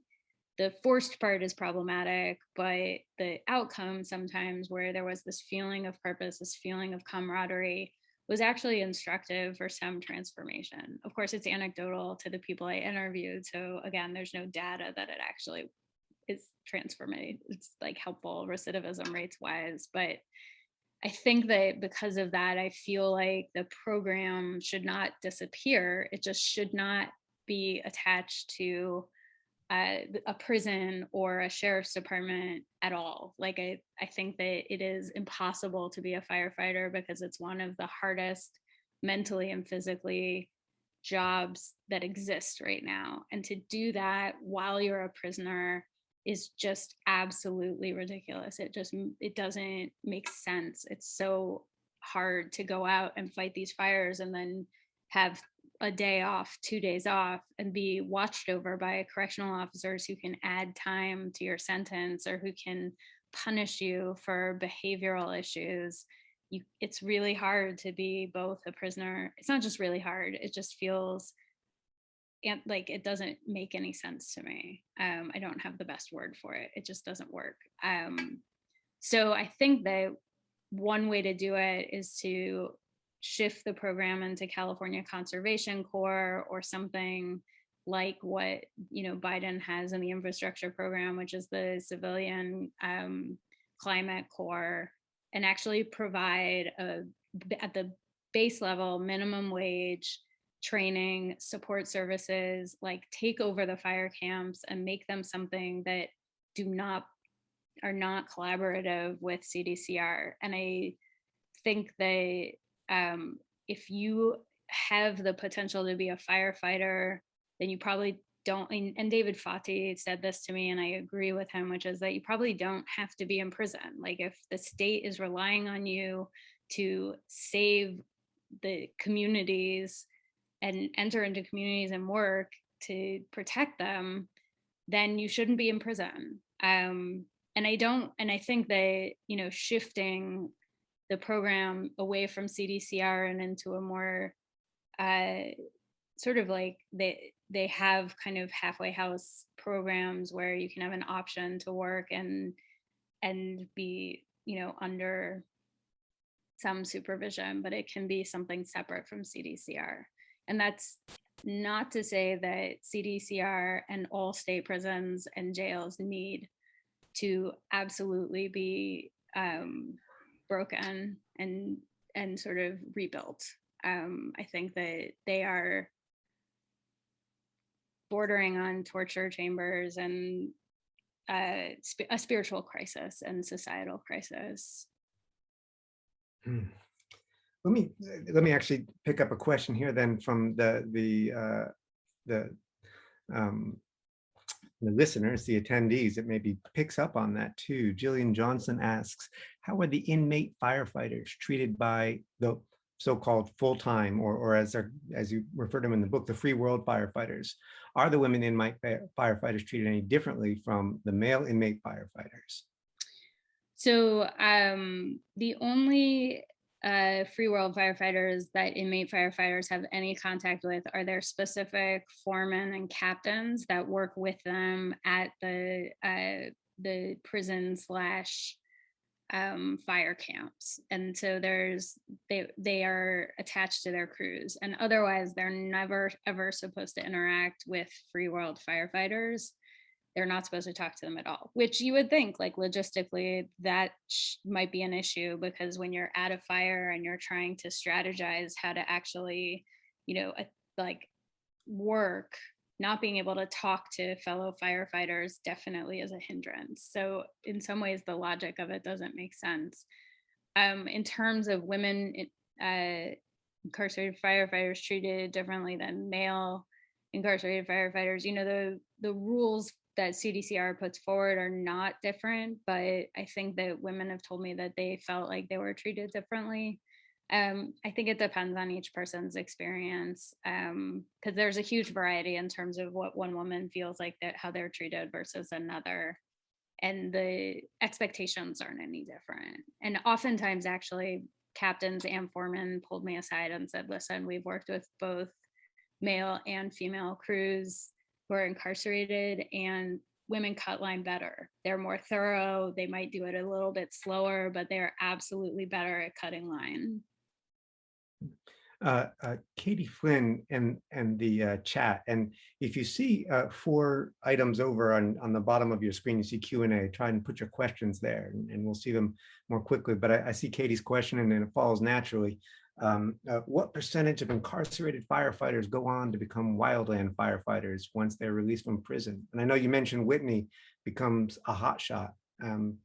the forced part is problematic, but the outcome sometimes, where there was this feeling of purpose, this feeling of camaraderie, was actually instructive for some transformation. Of course, it's anecdotal to the people I interviewed. So again, there's no data that it actually is transformative. It's helpful recidivism rates wise. But I think that because of that, I feel like the program should not disappear. It just should not be attached to a prison or a sheriff's department at all. I think that it is impossible to be a firefighter, because it's one of the hardest mentally and physically jobs that exist right now. And to do that while you're a prisoner is just absolutely ridiculous. It doesn't make sense. It's so hard to go out and fight these fires and then have a day off, 2 days off, and be watched over by correctional officers who can add time to your sentence or who can punish you for behavioral issues. It's really hard to be both a prisoner. It's not just really hard. It just feels like it doesn't make any sense to me. I don't have the best word for it. It just doesn't work. So I think that one way to do it is to shift the program into California Conservation Corps or something like what, Biden has in the infrastructure program, which is the civilian climate corps, and actually provide at the base level minimum wage training, support services, like take over the fire camps and make them something that are not collaborative with CDCR. And I think that if you have the potential to be a firefighter, then you probably don't, and David Fati said this to me and I agree with him, which is that you probably don't have to be in prison. Like if the state is relying on you to save the communities and enter into communities and work to protect them, then you shouldn't be in prison. And I think that, shifting the program away from CDCR and into a more sort of like they have kind of halfway house programs where you can have an option to work and be, under some supervision, but it can be something separate from CDCR. And that's not to say that CDCR and all state prisons and jails need to absolutely be broken and sort of rebuilt. I think that they are bordering on torture chambers and a spiritual crisis and societal crisis. Let me actually pick up a question here then from the listeners, the attendees. It maybe picks up on that too. Jillian Johnson asks, how are the inmate firefighters treated by the so-called full-time, or as you refer to them in the book, the free world firefighters? Are the women inmate firefighters treated any differently from the male inmate firefighters? So the only free world firefighters that inmate firefighters have any contact with are their specific foremen and captains that work with them at the prison / fire camps. And so they are attached to their crews, and otherwise they're never ever supposed to interact with free world firefighters. They're not supposed to talk to them at all, which you would think, like, logistically that might be an issue, because when you're at a fire and you're trying to strategize how to actually, like work, not being able to talk to fellow firefighters definitely is a hindrance. So in some ways, the logic of it doesn't make sense. In terms of women incarcerated firefighters treated differently than male incarcerated firefighters, the rules that CDCR puts forward are not different, but I think that women have told me that they felt like they were treated differently. I think it depends on each person's experience, because there's a huge variety in terms of what one woman feels like how they're treated versus another, and the expectations aren't any different. And oftentimes, actually, captains and foremen pulled me aside and said, listen, we've worked with both male and female crews who are incarcerated, and women cut line better. They're more thorough. They might do it a little bit slower, but they're absolutely better at cutting line. Katie Flynn and the chat, and if you see 4 items over on the bottom of your screen, you see Q&A. Try and put your questions there, and we'll see them more quickly. But I see Katie's question, and then it follows naturally. What percentage of incarcerated firefighters go on to become wildland firefighters once they're released from prison? And I know you mentioned Whitney becomes a hotshot,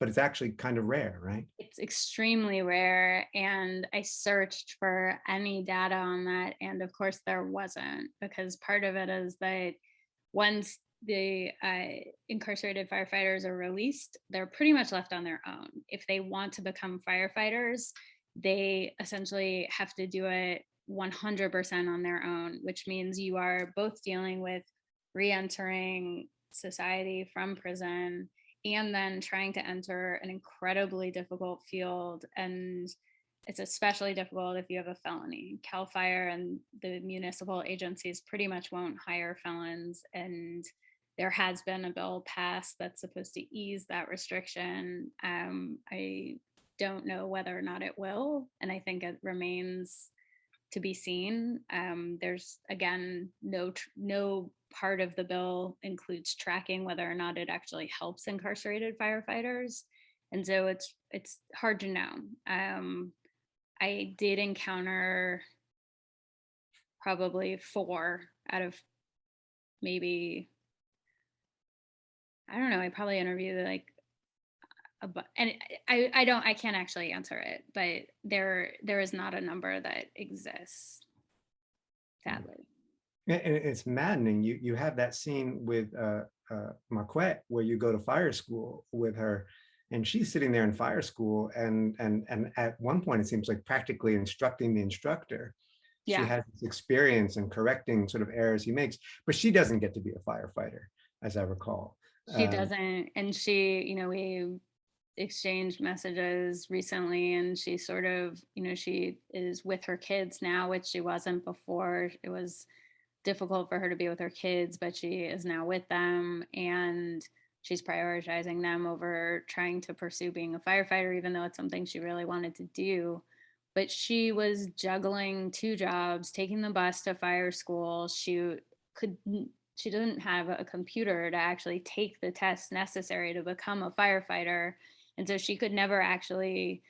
but it's actually kind of rare, right? It's extremely rare, and I searched for any data on that, and of course there wasn't, because part of it is that once the incarcerated firefighters are released, they're pretty much left on their own. If they want to become firefighters, they essentially have to do it 100% on their own, which means you are both dealing with re-entering society from prison and then trying to enter an incredibly difficult field. And it's especially difficult if you have a felony. CAL FIRE and the municipal agencies pretty much won't hire felons. And there has been a bill passed that's supposed to ease that restriction. I don't know whether or not it will. And I think it remains to be seen. There's, again, no part of the bill includes tracking whether or not it actually helps incarcerated firefighters. And so it's hard to know. I did encounter probably 4 out of maybe, I don't know, I probably interviewed like and I can't actually answer it, but there is not a number that exists, sadly. And it's maddening. You have that scene with Marquette where you go to fire school with her, and she's sitting there in fire school, and at one point it seems like practically instructing the instructor. She Yeah. has this experience in correcting sort of errors he makes, but she doesn't get to be a firefighter, as I recall. She doesn't, and she, we exchanged messages recently, and she sort of, she is with her kids now, which she wasn't before. It was difficult for her to be with her kids, but she is now with them, and she's prioritizing them over trying to pursue being a firefighter, even though it's something she really wanted to do. But she was juggling 2 jobs, taking the bus to fire school. She didn't have a computer to actually take the tests necessary to become a firefighter. And so she could never actually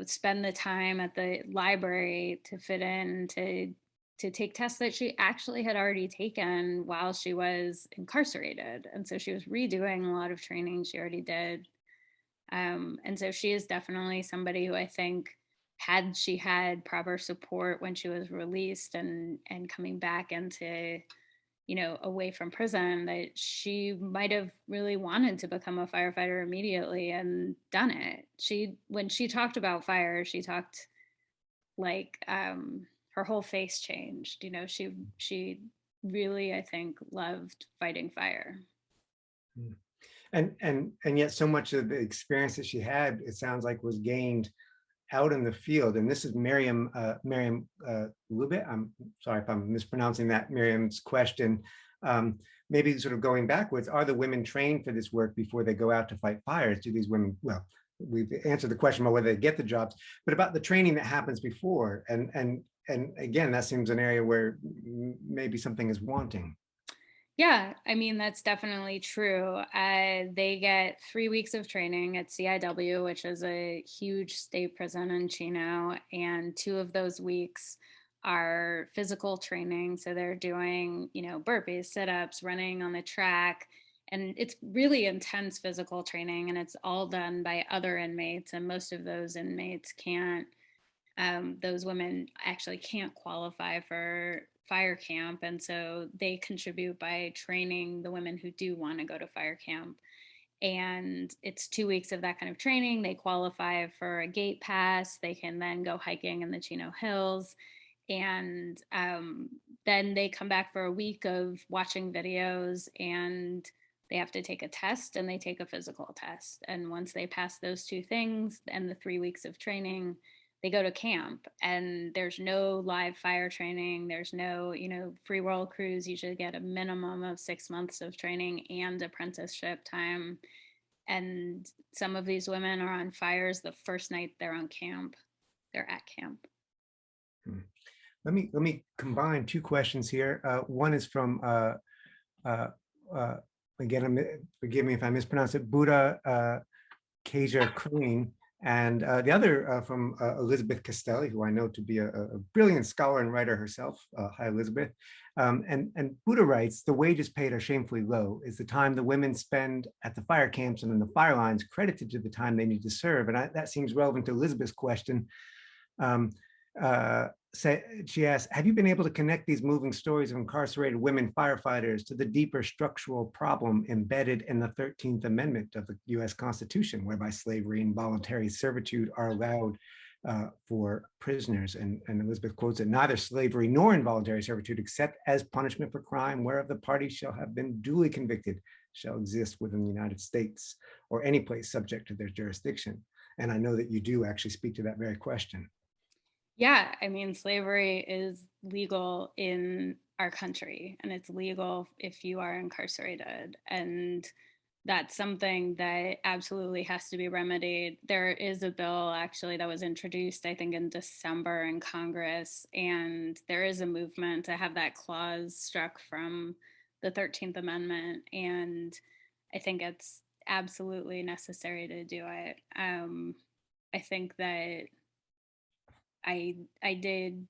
spend the time at the library to fit in to take tests that she actually had already taken while she was incarcerated. And so she was redoing a lot of training she already did. And so she is definitely somebody who I think, had she had proper support when she was released and coming back into, away from prison, that she might have really wanted to become a firefighter immediately and done it. When she talked about fire, she talked like her whole face changed. She really, I think, loved fighting fire. And yet so much of the experience that she had, it sounds like, was gained out in the field. And this is Miriam Lubit. I'm sorry if I'm mispronouncing that, Miriam's question. Maybe sort of going backwards, are the women trained for this work before they go out to fight fires? Do these women, well, we've answered the question about whether they get the jobs, but about the training that happens before. And again, that seems an area where maybe something is wanting. Yeah, I mean, that's definitely true. They get 3 weeks of training at CIW, which is a huge state prison in Chino. And 2 of those weeks are physical training. So they're doing, burpees, sit-ups, running on the track. And it's really intense physical training, and it's all done by other inmates. And most of those inmates those women actually can't qualify for fire camp, and so they contribute by training the women who do want to go to fire camp. And it's 2 weeks of that kind of training. They qualify for a gate pass. They can then go hiking in the Chino Hills, and then they come back for a week of watching videos, and they have to take a test, and they take a physical test. And once they pass those 2 things and the 3 weeks of training, they go to camp. And there's no live fire training. There's no, free world crews usually get a minimum of 6 months of training and apprenticeship time. And some of these women are on fires the first night they're on camp. They're at camp. Let me combine 2 questions here. One is from again, forgive me if I mispronounce it, Buddha Kaja Crane. And the other from Elizabeth Castelli, who I know to be a brilliant scholar and writer herself. Hi, Elizabeth. And Buddha writes, the wages paid are shamefully low. Is the time the women spend at the fire camps and in the fire lines credited to the time they need to serve? And that seems relevant to Elizabeth's question. She asked, have you been able to connect these moving stories of incarcerated women firefighters to the deeper structural problem embedded in the 13th Amendment of the US Constitution, whereby slavery and voluntary servitude are allowed for prisoners? And Elizabeth quotes it, neither slavery nor involuntary servitude, except as punishment for crime whereof the party shall have been duly convicted, shall exist within the United States or any place subject to their jurisdiction. And I know that you do actually speak to that very question. Yeah, I mean, slavery is legal in our country, and it's legal if you are incarcerated. And that's something that absolutely has to be remedied. There is a bill actually that was introduced, I think, in December in Congress, and there is a movement to have that clause struck from the 13th Amendment. And I think it's absolutely necessary to do it. I think that I did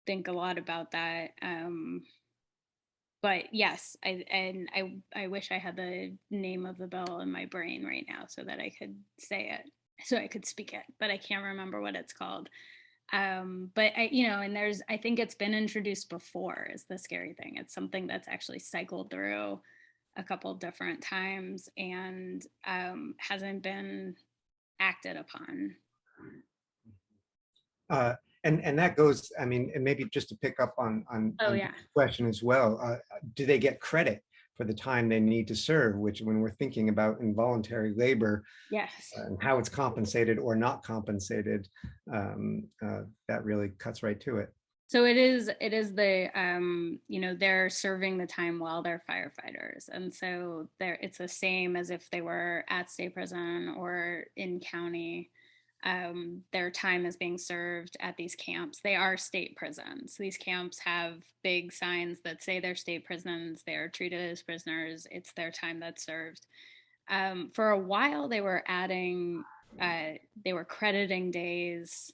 think a lot about that. But yes, I wish I had the name of the bill in my brain right now so that I could say it, so I could speak it, but I can't remember what it's called. But and I think it's been introduced before is the scary thing. It's something that's actually cycled through a couple different times and hasn't been acted upon. Uh, and that goes, I mean, and maybe just to pick up on Oh on yeah. the question as well, do they get credit for the time they need to serve? Which, when we're thinking about involuntary labor Yes. and how it's compensated or not compensated, that really cuts right to it. So it is the they're serving the time while they're firefighters, and so it's the same as if they were at state prison or in county. Their time is being served at these camps. They are state prisons. These camps have big signs that say they're state prisons. They are treated as prisoners. It's their time that's served. For a while, they were crediting days.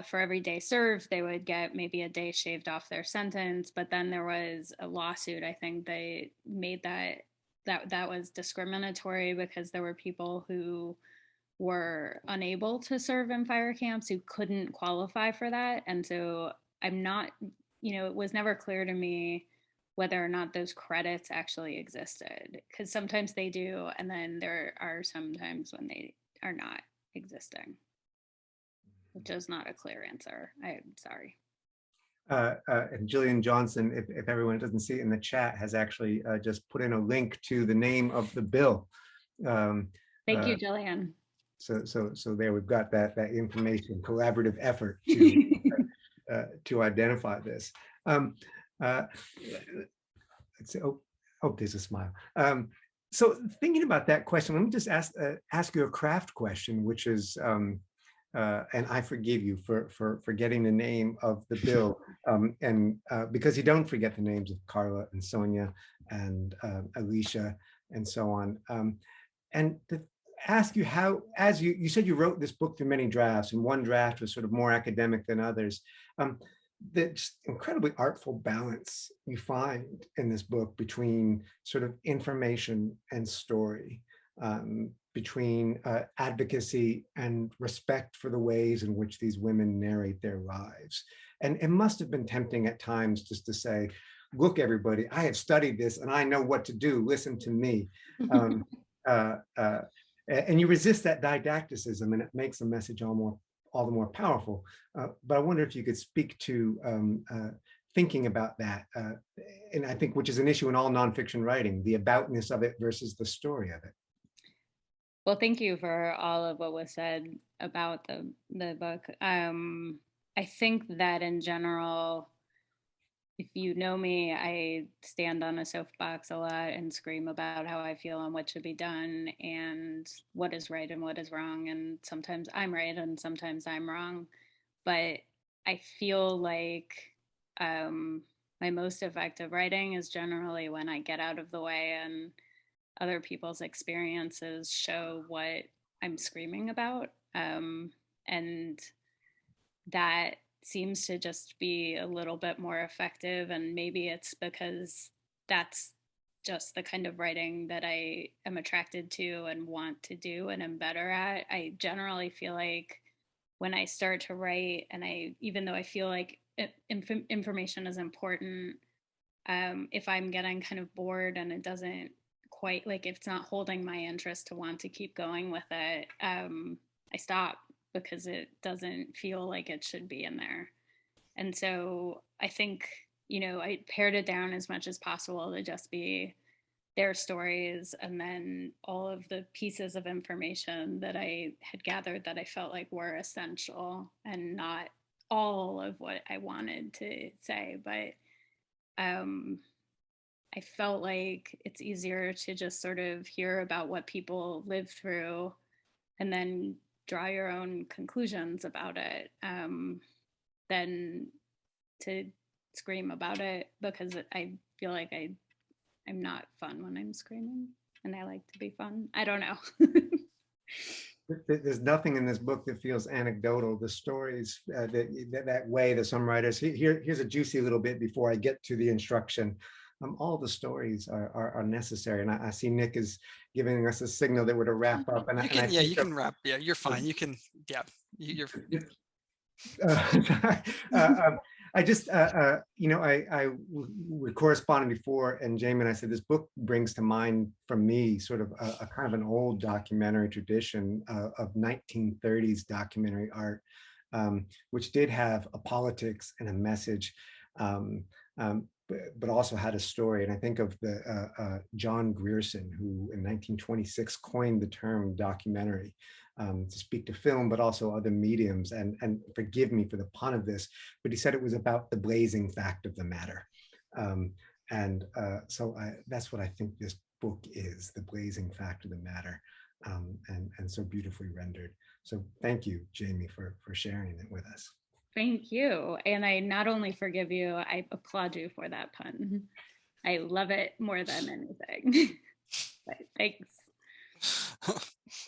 For every day served, they would get maybe a day shaved off their sentence. But then there was a lawsuit. I think they made that was discriminatory because there were people who were unable to serve in fire camps who couldn't qualify for that. And so I'm not, it was never clear to me whether or not those credits actually existed, because sometimes they do, and then there are some times when they are not existing, which is not a clear answer. I'm sorry. And Jillian Johnson, if everyone doesn't see it in the chat, has actually just put in a link to the name of the bill. Thank you, Jillian. So there we've got that information, collaborative effort to identify this. Let's see, oh, there's a smile. So thinking about that question, let me just ask you a craft question, which is, and I forgive you for forgetting the name of the bill, and because you don't forget the names of Carla and Sonia and Alicia and so on. And to ask you how, as you said, you wrote this book through many drafts, and one draft was sort of more academic than others. The incredibly artful balance you find in this book between sort of information and story, between advocacy and respect for the ways in which these women narrate their lives. And it must have been tempting at times just to say, look, everybody, I have studied this and I know what to do, listen to me. And you resist that didacticism, and it makes the message all the more powerful. But I wonder if you could speak to thinking about that, and I think which is an issue in all nonfiction writing, the aboutness of it versus the story of it. Well, thank you for all of what was said about the book. I think that in general, if you know me, I stand on a soapbox a lot and scream about how I feel and what should be done and what is right and what is wrong. And sometimes I'm right and sometimes I'm wrong. But I feel like my most effective writing is generally when I get out of the way and other people's experiences show what I'm screaming about. And that seems to just be a little bit more effective. And maybe it's because that's just the kind of writing that I am attracted to and want to do and am better at. I generally feel like when I start to write, and even though I feel like information is important, if I'm getting kind of bored and it doesn't quite, like, if it's not holding my interest to want to keep going with it, I stop, because it doesn't feel like it should be in there. And so I think, I pared it down as much as possible to just be their stories, and then all of the pieces of information that I had gathered that I felt like were essential, and not all of what I wanted to say. But I I felt like it's easier to just sort of hear about what people live through and then draw your own conclusions about it, than to scream about it, because I feel like I'm not fun when I'm screaming, and I like to be fun. I don't know. There's nothing in this book that feels anecdotal. The stories that way that some writers, here's a juicy little bit before I get to the instruction. All the stories are necessary, and I see Nick is giving us a signal that we're to wrap up. And you can wrap. Yeah, you're fine. You can. Yeah, you're. I just, we corresponded before, and Jaime and I said this book brings to mind from me sort of a kind of an old documentary tradition of 1930s documentary art, which did have a politics and a message, but also had a story. And I think of the John Grierson, who in 1926 coined the term documentary. To speak to film, but also other mediums. And forgive me for the pun of this, but he said it was about the blazing fact of the matter. So that's what I think this book is, the blazing fact of the matter, and so beautifully rendered. So thank you, Jaime, for sharing it with us. Thank you. And I not only forgive you, I applaud you for that pun. I love it more than anything. But thanks.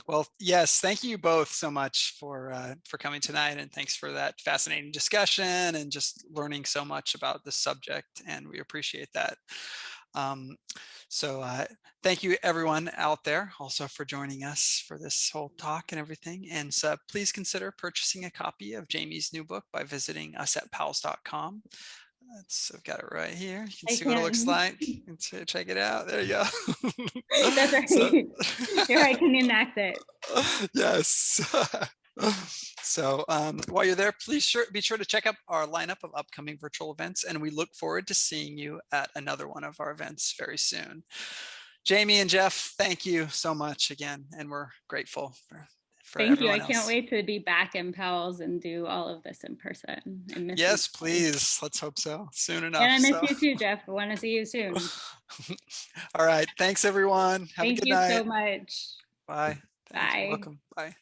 Well, yes, thank you both so much for coming tonight, and thanks for that fascinating discussion and just learning so much about the subject, and we appreciate that. Thank you everyone out there also for joining us for this whole talk and everything. And so please consider purchasing a copy of Jaime's new book by visiting us at powells.com. I've got it right here. You can see what it looks like. You can check it out. There you go. That's right. Here, I can enact it. Yes. So while you're there, please be sure to check out our lineup of upcoming virtual events, and we look forward to seeing you at another one of our events very soon. Jaime and Jeff, thank you so much again, and we're grateful for Thank you. I else. Can't wait to be back in Powell's and do all of this in person. Yes, please. Let's hope so. Soon enough. And I miss you too, Jeff. I want to see you soon. All right. Thanks, everyone. Have a good night. Thank you so much. Bye. Bye. You're welcome. Bye.